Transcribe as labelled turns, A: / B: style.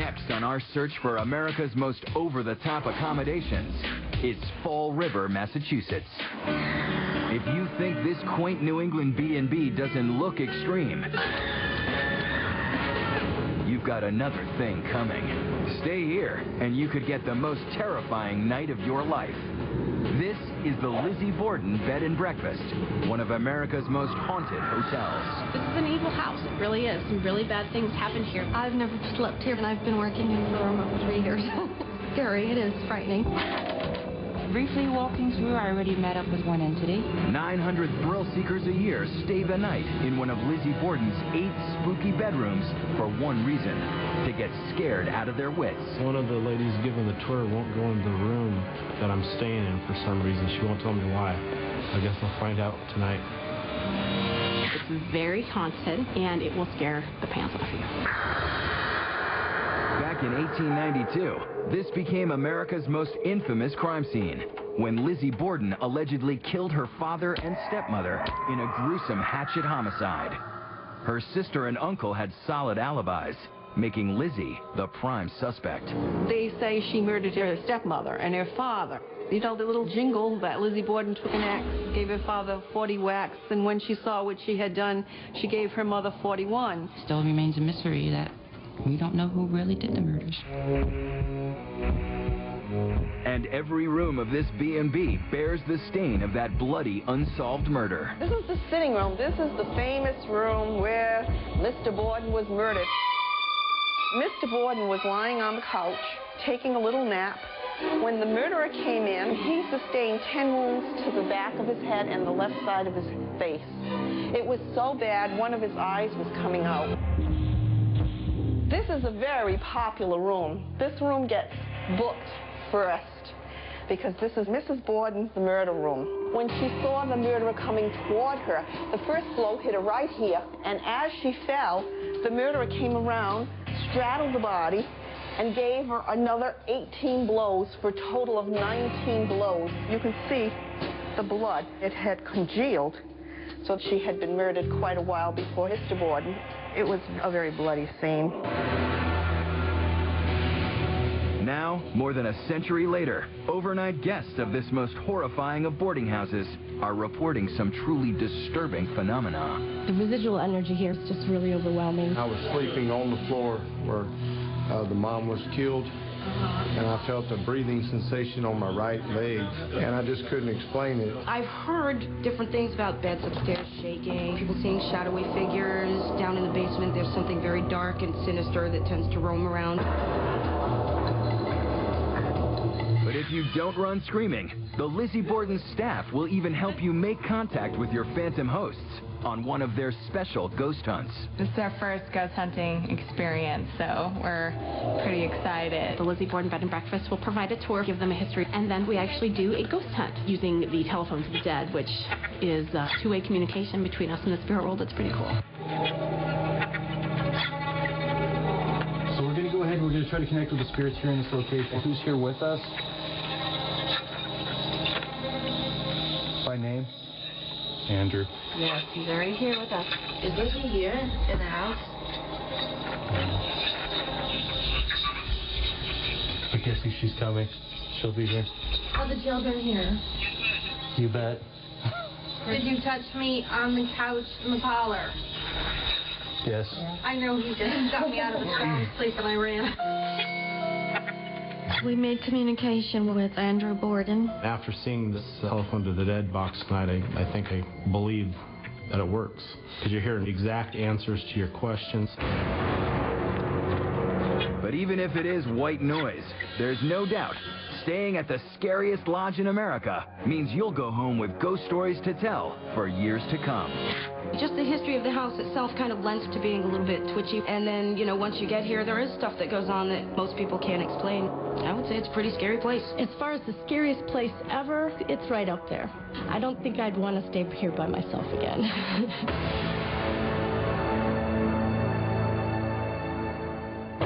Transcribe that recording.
A: Next on our search for America's most over-the-top accommodations is Fall River, Massachusetts. If you think this quaint New England B&B doesn't look extreme, you've got another thing coming. Stay here, and you could get the most terrifying night of your life. This is the Lizzy Borden Bed and Breakfast, one of America's most haunted hotels.
B: This is an evil house. It really is. Some really bad things happen here. I've never slept here, and I've been working in the room over 3 years. Scary. It is frightening.
C: Briefly walking through, I already met up with one entity.
A: 900 thrill seekers a year stay the night in one of Lizzy Borden's 8 spooky bedrooms for one reason: to get scared out of their wits.
D: One of the ladies giving the tour won't go into the room that I'm staying in for some reason. She won't tell me why. I guess I'll find out tonight.
B: It's very haunted, and it will scare the pants off you.
A: Back in 1892, this became America's most infamous crime scene, when Lizzy Borden allegedly killed her father and stepmother in a gruesome hatchet homicide. Her sister and uncle had solid alibis, making Lizzy the prime suspect.
E: They say she murdered her stepmother and her father. You know the little jingle that Lizzy Borden took an axe, gave her father 40 whacks, and when she saw what she had done, she gave her mother 41.
C: Still remains a mystery that we don't know who really did the murders.
A: And every room of this B&B bears the stain of that bloody, unsolved murder.
E: This is the sitting room. This is the famous room where Mr. Borden was murdered. Mr. Borden was lying on the couch, taking a little nap. When the murderer came in, he sustained 10 wounds to the back of his head and the left side of his face. It was so bad, one of his eyes was coming out. This is a very popular room. This room gets booked first because this is Mrs. Borden's murder room. When she saw the murderer coming toward her, the first blow hit her right here, and as she fell, the murderer came around, straddled the body, and gave her another 18 blows for a total of 19 blows. You can see the blood. It had congealed, so she had been murdered quite a while before Mr. Borden. It was a very bloody scene.
A: Now, more than a century later, overnight guests of this most horrifying of boarding houses are reporting some truly disturbing phenomena.
F: The residual energy here is just really overwhelming.
G: I was sleeping on the floor where the mom was killed, and I felt a breathing sensation on my right leg, and I just couldn't explain it.
F: I've heard different things about beds upstairs shaking, people seeing shadowy figures. Down in the basement, there's something very dark and sinister that tends to roam around.
A: But if you don't run screaming, the Lizzy Borden staff will even help you make contact with your phantom hosts on one of their special ghost hunts.
H: This is our first ghost hunting experience, so we're pretty excited.
B: The Lizzy Borden Bed and Breakfast will provide a tour, give them a history, and then we actually do a ghost hunt using the telephones of the dead, which is two-way communication between us and the spirit world. It's pretty cool.
D: So we're going to go ahead and we're going to try to connect with the spirits here in this location. Who's here with us? By name? Andrew.
F: Yes, he's already here with us.
I: Is Lizzy here in the house?
D: I guess she's coming. She'll be here.
I: Are the children here?
D: You bet.
I: Did you touch me on the couch in the parlor?
D: Yes.
I: I know he did. He got me out of the sound sleep and I ran.
F: We made communication with Andrew Borden.
D: After seeing this telephone to the dead box tonight, I think I believe that it works. Because you're hearing exact answers to your questions.
A: But even if it is white noise, there's no doubt staying at the scariest lodge in America means you'll go home with ghost stories to tell for years to come.
F: Just the history of the house itself kind of lends to being a little bit twitchy. And then, you know, once you get here, there is stuff that goes on that most people can't explain. I would say it's a pretty scary place.
J: As far as the scariest place ever, it's right up there. I don't think I'd want to stay here by myself again.